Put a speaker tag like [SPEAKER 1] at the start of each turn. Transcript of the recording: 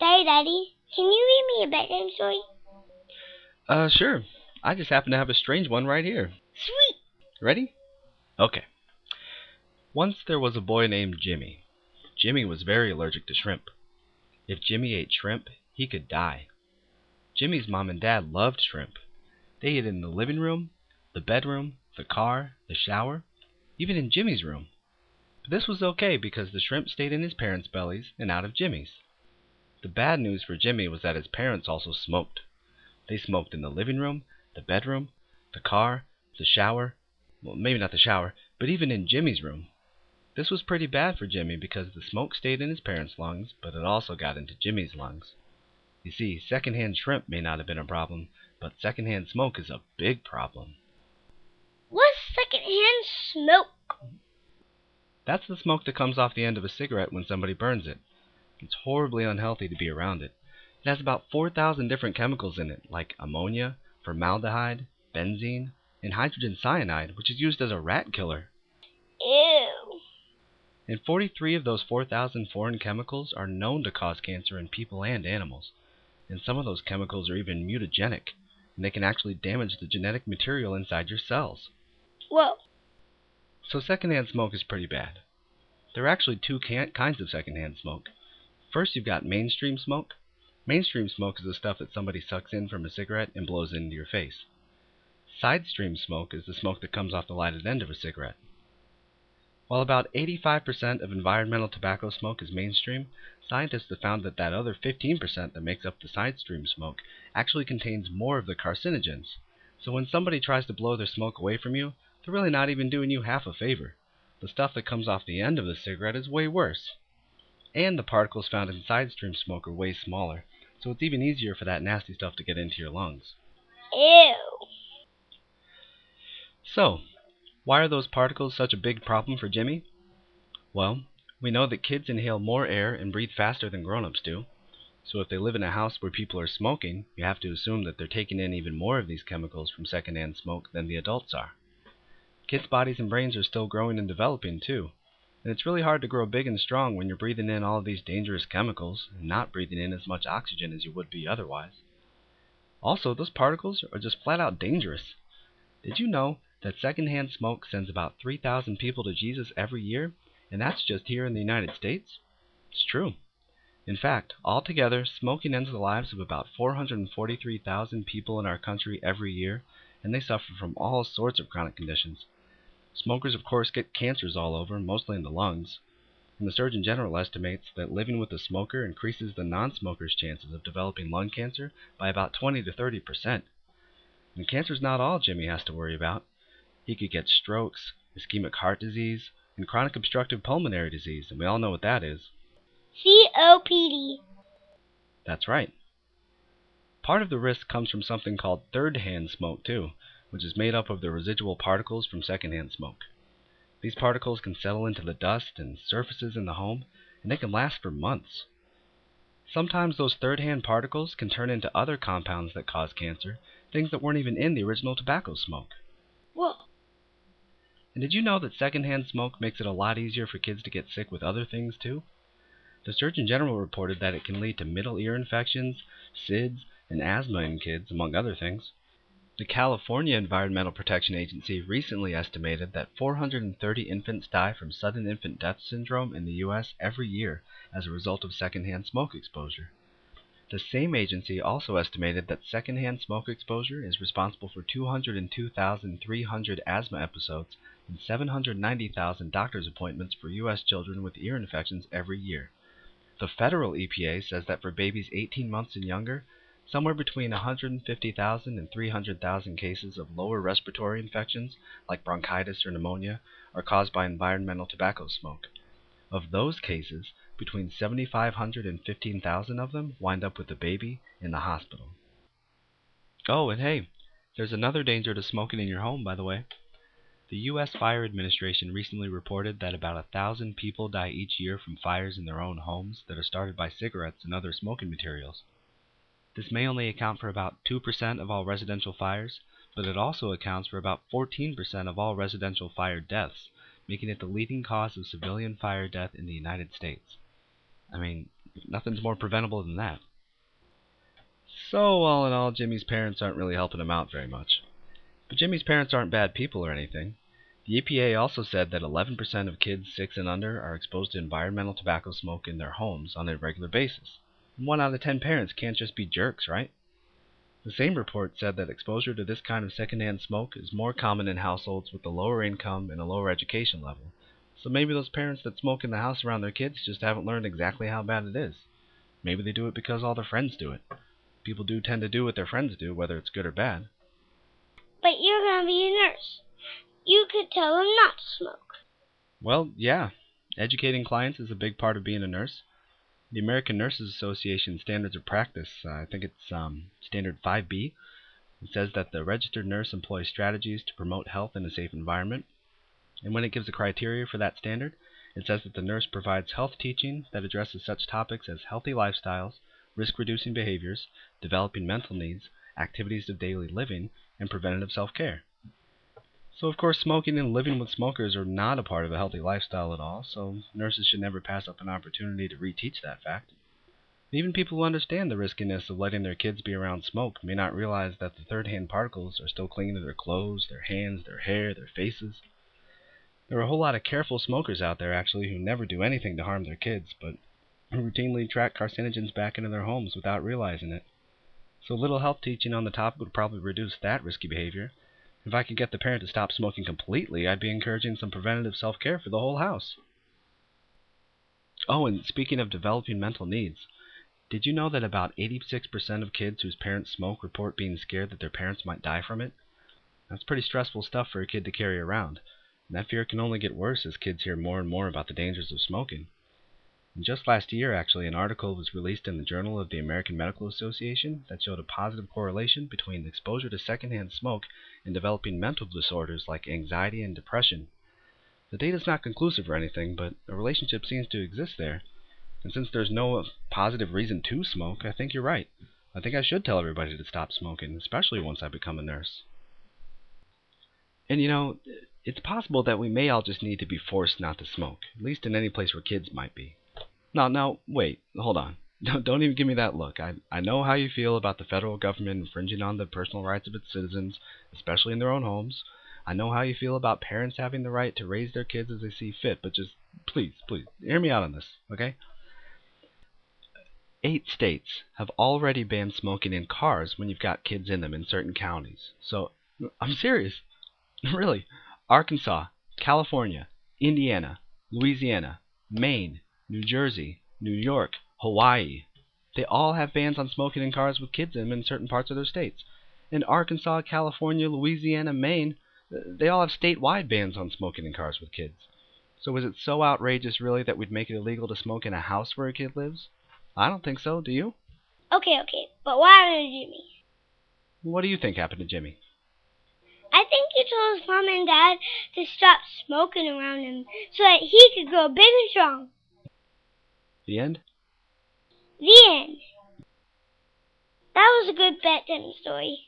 [SPEAKER 1] Daddy, can you read me a bedtime story?
[SPEAKER 2] Sure. I just happen to have a strange one right here.
[SPEAKER 1] Sweet!
[SPEAKER 2] Ready? Okay. Once there was a boy named Jimmy. Jimmy was very allergic to shrimp. If Jimmy ate shrimp, he could die. Jimmy's mom and dad loved shrimp. They ate it in the living room, the bedroom, the car, the shower, even in Jimmy's room. But this was okay because the shrimp stayed in his parents' bellies and out of Jimmy's. The bad news for Jimmy was that his parents also smoked. They smoked in the living room, the bedroom, the car, the shower, well, maybe not the shower, but even in Jimmy's room. This was pretty bad for Jimmy because the smoke stayed in his parents' lungs, but it also got into Jimmy's lungs. You see, secondhand shrimp may not have been a problem, but secondhand smoke is a big problem.
[SPEAKER 1] What's secondhand smoke?
[SPEAKER 2] That's the smoke that comes off the end of a cigarette when somebody burns it. It's horribly unhealthy to be around it. It has about 4,000 different chemicals in it, like ammonia, formaldehyde, benzene, and hydrogen cyanide, which is used as a rat killer.
[SPEAKER 1] Ew.
[SPEAKER 2] And 43 of those 4,000 foreign chemicals are known to cause cancer in people and animals. And some of those chemicals are even mutagenic, and they can actually damage the genetic material inside your cells.
[SPEAKER 1] Whoa.
[SPEAKER 2] So secondhand smoke is pretty bad. There are actually two kinds of secondhand smoke. First, you've got mainstream smoke. Mainstream smoke is the stuff that somebody sucks in from a cigarette and blows into your face. Side stream smoke is the smoke that comes off the lighted end of a cigarette. While about 85% of environmental tobacco smoke is mainstream, scientists have found that other 15% that makes up the side stream smoke actually contains more of the carcinogens. So when somebody tries to blow their smoke away from you, they're really not even doing you half a favor. The stuff that comes off the end of the cigarette is way worse. And the particles found in side stream smoke are way smaller, so it's even easier for that nasty stuff to get into your lungs.
[SPEAKER 1] Ew.
[SPEAKER 2] So, why are those particles such a big problem for Jimmy? Well, we know that kids inhale more air and breathe faster than grown-ups do. So if they live in a house where people are smoking, you have to assume that they're taking in even more of these chemicals from secondhand smoke than the adults are. Kids' bodies and brains are still growing and developing too. And it's really hard to grow big and strong when you're breathing in all of these dangerous chemicals and not breathing in as much oxygen as you would be otherwise. Also, those particles are just flat out dangerous. Did you know that secondhand smoke sends about 3,000 people to Jesus every year, and that's just here in the United States? It's true. In fact, altogether, smoking ends the lives of about 443,000 people in our country every year, and they suffer from all sorts of chronic conditions. Smokers, of course, get cancers all over, mostly in the lungs. And the Surgeon General estimates that living with a smoker increases the non-smoker's chances of developing lung cancer by about 20 to 30%. And cancer's not all Jimmy has to worry about. He could get strokes, ischemic heart disease, and chronic obstructive pulmonary disease, and we all know what that is.
[SPEAKER 1] COPD.
[SPEAKER 2] That's right. Part of the risk comes from something called third-hand smoke, too, which is made up of the residual particles from secondhand smoke. These particles can settle into the dust and surfaces in the home, and they can last for months. Sometimes those third-hand particles can turn into other compounds that cause cancer, things that weren't even in the original tobacco smoke.
[SPEAKER 1] Whoa.
[SPEAKER 2] And did you know that secondhand smoke makes it a lot easier for kids to get sick with other things, too? The Surgeon General reported that it can lead to middle ear infections, SIDS, and asthma in kids, among other things. The California Environmental Protection Agency recently estimated that 430 infants die from sudden infant death syndrome in the U.S. every year as a result of secondhand smoke exposure. The same agency also estimated that secondhand smoke exposure is responsible for 202,300 asthma episodes and 790,000 doctor's appointments for U.S. children with ear infections every year. The federal EPA says that for babies 18 months and younger, somewhere between 150,000 and 300,000 cases of lower respiratory infections, like bronchitis or pneumonia, are caused by environmental tobacco smoke. Of those cases, between 7,500 and 15,000 of them wind up with the baby in the hospital. Oh, and hey, there's another danger to smoking in your home, by the way. The U.S. Fire Administration recently reported that about 1,000 people die each year from fires in their own homes that are started by cigarettes and other smoking materials. This may only account for about 2% of all residential fires, but it also accounts for about 14% of all residential fire deaths, making it the leading cause of civilian fire death in the United States. I mean, nothing's more preventable than that. So, all in all, Jimmy's parents aren't really helping him out very much. But Jimmy's parents aren't bad people or anything. The EPA also said that 11% of kids 6 and under are exposed to environmental tobacco smoke in their homes on a regular basis. And 1 out of 10 parents can't just be jerks, right? The same report said that exposure to this kind of secondhand smoke is more common in households with a lower income and a lower education level. So maybe those parents that smoke in the house around their kids just haven't learned exactly how bad it is. Maybe they do it because all their friends do it. People do tend to do what their friends do, whether it's good or bad.
[SPEAKER 1] But you're gonna be a nurse. You could tell them not to smoke.
[SPEAKER 2] Well, yeah. Educating clients is a big part of being a nurse. The American Nurses Association Standards of Practice, I think it's Standard 5B, it says that the registered nurse employs strategies to promote health in a safe environment. And when it gives a criteria for that standard, it says that the nurse provides health teaching that addresses such topics as healthy lifestyles, risk-reducing behaviors, developing mental needs, activities of daily living, and preventative self-care. So, of course, smoking and living with smokers are not a part of a healthy lifestyle at all, so nurses should never pass up an opportunity to reteach that fact. Even people who understand the riskiness of letting their kids be around smoke may not realize that the third-hand particles are still clinging to their clothes, their hands, their hair, their faces. There are a whole lot of careful smokers out there, actually, who never do anything to harm their kids, but who routinely track carcinogens back into their homes without realizing it. So a little health teaching on the topic would probably reduce that risky behavior. If I could get the parent to stop smoking completely, I'd be encouraging some preventative self-care for the whole house. Oh, and speaking of developing mental needs, did you know that about 86% of kids whose parents smoke report being scared that their parents might die from it? That's pretty stressful stuff for a kid to carry around, and that fear can only get worse as kids hear more and more about the dangers of smoking. And just last year, actually, an article was released in the Journal of the American Medical Association that showed a positive correlation between exposure to secondhand smoke and developing mental disorders like anxiety and depression. The data is not conclusive or anything, but a relationship seems to exist there. And since there's no positive reason to smoke, I think you're right. I think I should tell everybody to stop smoking, especially once I become a nurse. And it's possible that we may all just need to be forced not to smoke, at least in any place where kids might be. Now, wait, hold on. Don't even give me that look. I know how you feel about the federal government infringing on the personal rights of its citizens, especially in their own homes. I know how you feel about parents having the right to raise their kids as they see fit, but just, please, hear me out on this, okay? 8 states have already banned smoking in cars when you've got kids in them in certain counties. So, I'm serious. Really. Arkansas, California, Indiana, Louisiana, Maine, New Jersey, New York, Hawaii. They all have bans on smoking in cars with kids in them in certain parts of their states. In Arkansas, California, Louisiana, Maine, they all have statewide bans on smoking in cars with kids. So is it so outrageous, really, that we'd make it illegal to smoke in a house where a kid lives? I don't think so, do you?
[SPEAKER 1] Okay, but what happened to Jimmy?
[SPEAKER 2] What do you think happened to Jimmy?
[SPEAKER 1] I think you told his mom and dad to stop smoking around him so that he could grow big and strong.
[SPEAKER 2] The end?
[SPEAKER 1] The end. That was a good bedtime story.